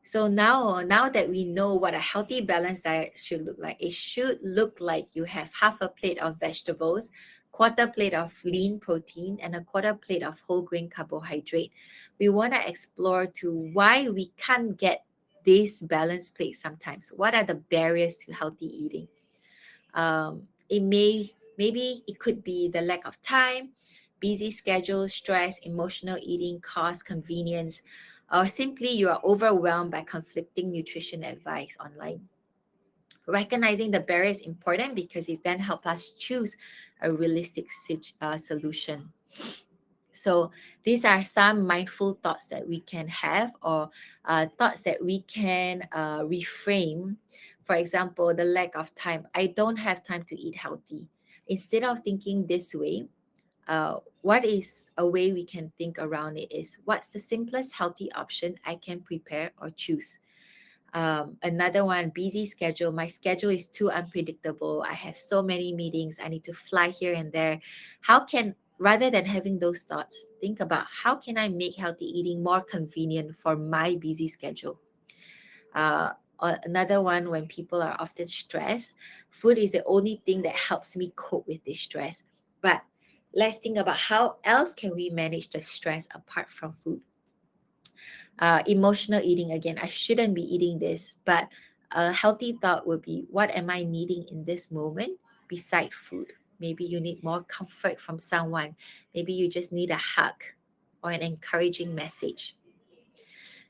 So now that we know what a healthy balanced diet should look like, it should look like you have half a plate of vegetables, quarter plate of lean protein, and a quarter plate of whole grain carbohydrate. We want to explore to why we can't get this balanced plate sometimes. What are the barriers to healthy eating? Maybe it could be the lack of time, busy schedule, stress, emotional eating, cost, convenience, or simply you are overwhelmed by conflicting nutrition advice online. Recognizing the barrier is important because it then helps us choose a realistic solution. So these are some mindful thoughts that we can have, or thoughts that we can reframe. For example, the lack of time. I don't have time to eat healthy. Instead of thinking this way, what is a way we can think around it is what's the simplest healthy option I can prepare or choose. Another one, busy schedule. My schedule is too unpredictable. I have so many meetings. I need to fly here and there. Rather than having those thoughts, think about how can I make healthy eating more convenient for my busy schedule. Another one, when people are often stressed, food is the only thing that helps me cope with this stress. But let's think about how else can we manage the stress apart from food. Emotional eating, again, I shouldn't be eating this, but a healthy thought would be what am I needing in this moment beside food? Maybe you need more comfort from someone. Maybe you just need a hug or an encouraging message.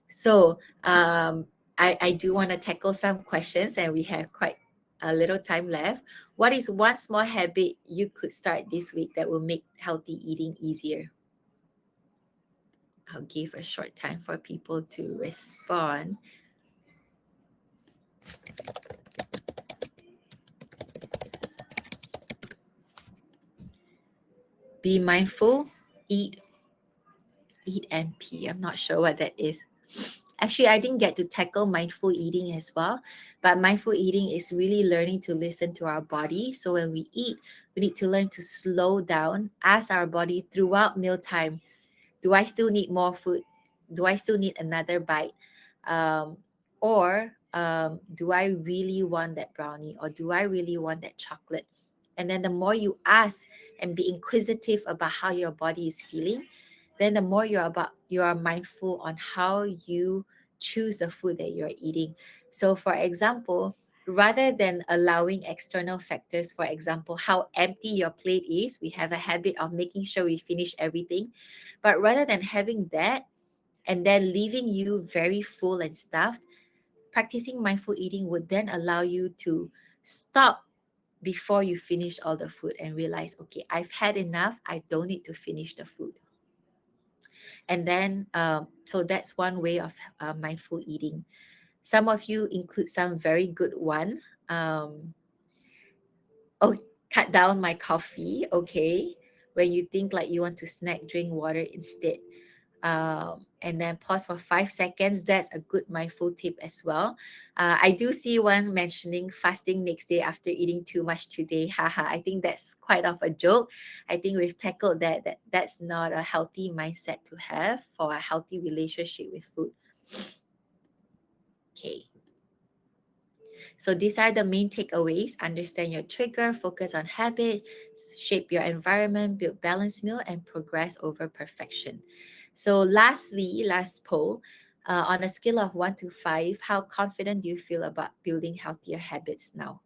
So I do want to tackle some questions, and we have quite a little time left. What is one small habit you could start this week that will make healthy eating easier? I'll give a short time for people to respond. Be mindful, eat, eat and pee. I'm not sure what that is. Actually, I didn't get to tackle mindful eating as well, but mindful eating is really learning to listen to our body. So when we eat, we need to learn to slow down, ask our body throughout mealtime, do I still need more food? Do I still need another bite? Or do I really want that brownie? Or do I really want that chocolate? And then the more you ask and be inquisitive about how your body is feeling, then the more you are mindful on how you choose the food that you're eating. So for example, rather than allowing external factors, for example, how empty your plate is, we have a habit of making sure we finish everything. But rather than having that and then leaving you very full and stuffed, practicing mindful eating would then allow you to stop before you finish all the food and realize, okay, I've had enough. I don't need to finish the food. And then, so that's one way of mindful eating. Some of you include some very good one. Oh, cut down my coffee, okay? When you think like you want to snack, drink water instead. And then pause for 5 seconds. That's a good mindful tip as well. I do see one mentioning fasting next day after eating too much today. Haha, I think that's quite of a joke. I think we've tackled that's not a healthy mindset to have for a healthy relationship with food. Okay. So these are the main takeaways. Understand your trigger, focus on habit, shape your environment, build balanced meal, and progress over perfection. So lastly, last poll, on a scale of 1 to 5, how confident do you feel about building healthier habits now?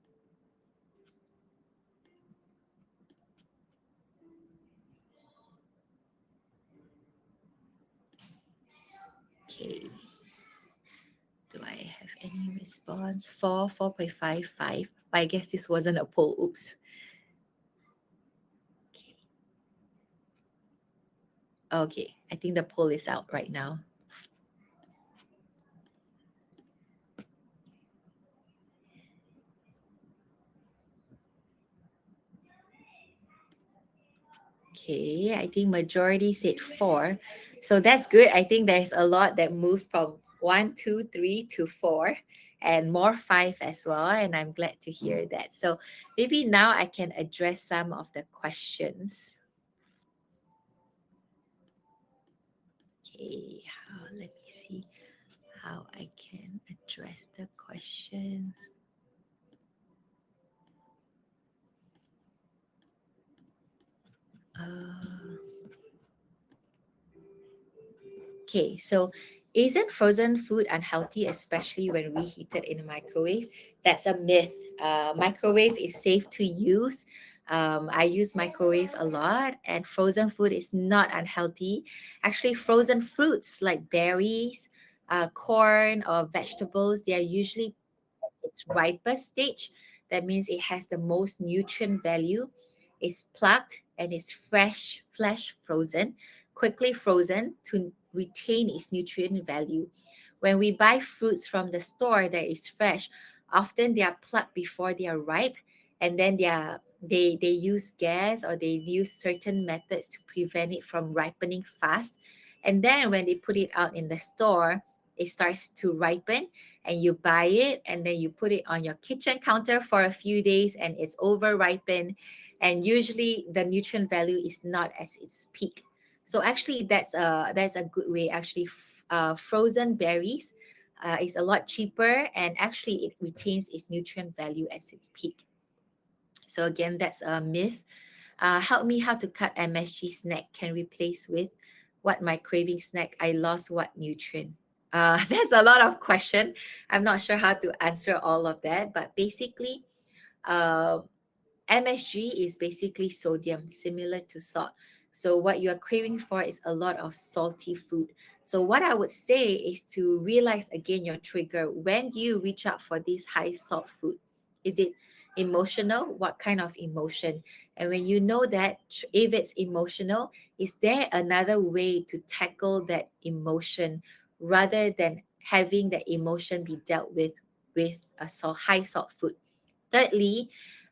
Okay. Do I have any response? 4, 4.5, 5. I guess this wasn't a poll. Oops. Okay. Okay. I think the poll is out right now. Okay, I think majority said 4. So that's good. I think there's a lot that moved from 1, 2, 3 to 4 and more 5 as well. And I'm glad to hear that. So maybe now I can address some of the questions. Okay, let me see how I can address the questions. Uh, Okay, so isn't frozen food unhealthy, especially when reheated in a microwave? That's a myth. Microwave is safe to use. I use microwave a lot, and frozen food is not unhealthy. Actually, frozen fruits like berries, corn, or vegetables, they are usually its ripest stage. That means it has the most nutrient value. It's plucked and is fresh, flash frozen, quickly frozen to retain its nutrient value. When we buy fruits from the store that is fresh, often they are plucked before they are ripe, and then they use gas or they use certain methods to prevent it from ripening fast. And then when they put it out in the store, it starts to ripen and you buy it and then you put it on your kitchen counter for a few days and it's over ripened, and usually the nutrient value is not as its peak. So actually that's a good way. Actually frozen berries is a lot cheaper and actually it retains its nutrient value as its peak. So again, that's a myth. Help me how to cut MSG snack can replace with what my craving snack. I lost what nutrient. There's a lot of question. I'm not sure how to answer all of that, but basically, uh, MSG is basically sodium, similar to salt. So what you are craving for is a lot of salty food. So what I would say is to realize again your trigger. When do you reach out for this high salt food? Is it emotional? What kind of emotion? And when you know that, if it's emotional, is there another way to tackle that emotion rather than having the emotion be dealt with a high salt food? Thirdly,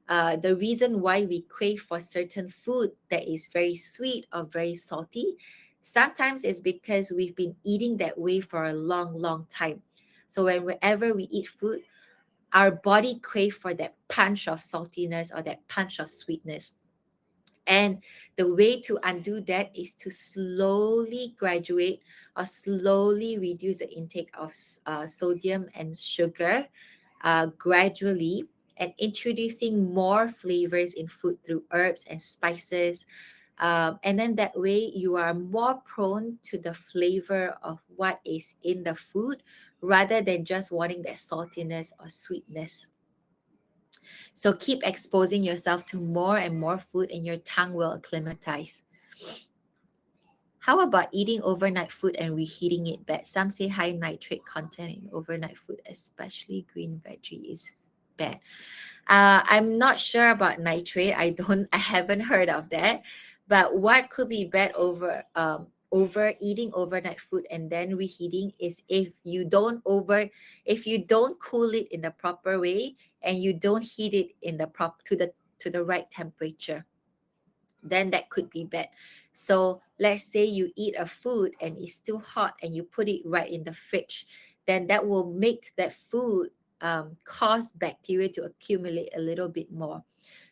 the reason why we crave for certain food that is very sweet or very salty sometimes is because we've been eating that way for a long, long time. So whenever we eat food, our body crave for that punch of saltiness or that punch of sweetness. And the way to undo that is to slowly graduate or slowly reduce the intake of sodium and sugar gradually, and introducing more flavors in food through herbs and spices. And then that way you are more prone to the flavor of what is in the food rather than just wanting that saltiness or sweetness. So keep exposing yourself to more and more food, and your tongue will acclimatize. How about eating overnight food and reheating it bad? Some say high nitrate content in overnight food, especially green veggie, is bad. I'm not sure about nitrate. I haven't heard of that. But what could be bad over eating overnight food and then reheating is if you don't cool it in the proper way and you don't heat it in the to the right temperature, then that could be bad. So let's say you eat a food and it's still hot and you put it right in the fridge, then that will make that food cause bacteria to accumulate a little bit more.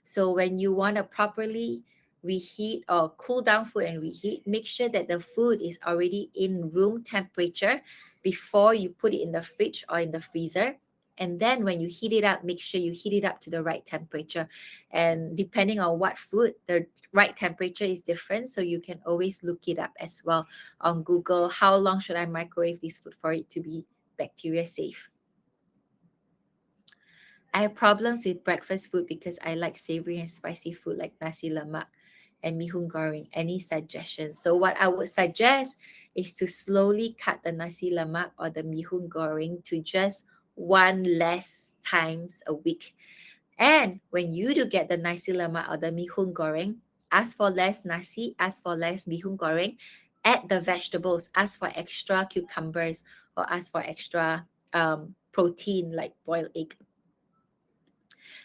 So when you want to properly reheat or cool down food and reheat, make sure that the food is already in room temperature before you put it in the fridge or in the freezer. And then when you heat it up, make sure you heat it up to the right temperature. And depending on what food, the right temperature is different. So you can always look it up as well on Google. How long should I microwave this food for it to be bacteria safe? I have problems with breakfast food because I like savory and spicy food like nasi lemak and mihun goreng. Any suggestions? So what I would suggest is to slowly cut the nasi lemak or the mihun goreng to just one less times a week. And when you do get the nasi lemak or the mihun goreng, ask for less nasi, ask for less mihun goreng, add the vegetables, ask for extra cucumbers or ask for extra protein like boiled egg.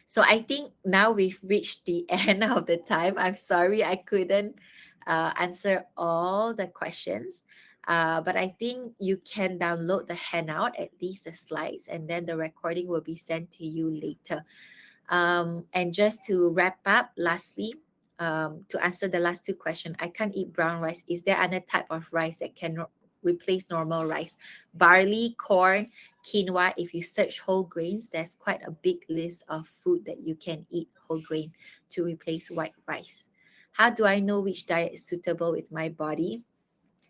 So I think now we've reached the end of the time. I'm sorry I couldn't answer all the questions. But I think you can download the handout, at least the slides, and then the recording will be sent to you later. And just to wrap up, lastly, to answer the last two questions, I can't eat brown rice. Is there another type of rice that can replace normal rice? Barley, corn, quinoa. If you search whole grains, there's quite a big list of food that you can eat whole grain to replace white rice. How do I know which diet is suitable with my body?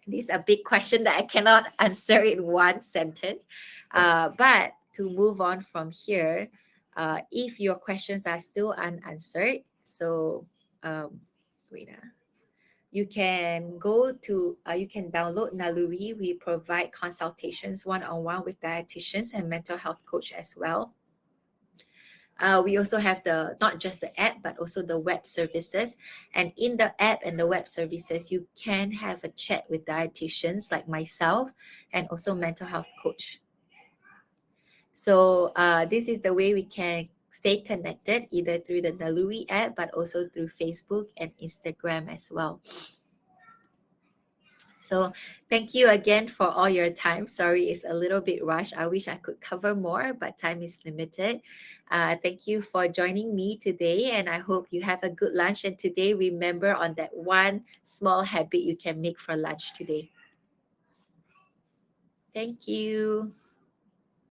This is a big question that I cannot answer in one sentence. But to move on from here, if your questions are still unanswered, so wait. You can go to, you can download Naluri. We provide consultations one-on-one with dietitians and mental health coach as well. We also have the not just the app but also the web services, and in the app and the web services you can have a chat with dietitians like myself and also mental health coach. So this is the way we can stay connected, either through the Naluri app but also through Facebook and Instagram as well. So thank you again for all your time. Sorry, it's a little bit rushed. I wish I could cover more, but time is limited. Thank you for joining me today, and I hope you have a good lunch. And today, remember on that one small habit you can make for lunch today. Thank you.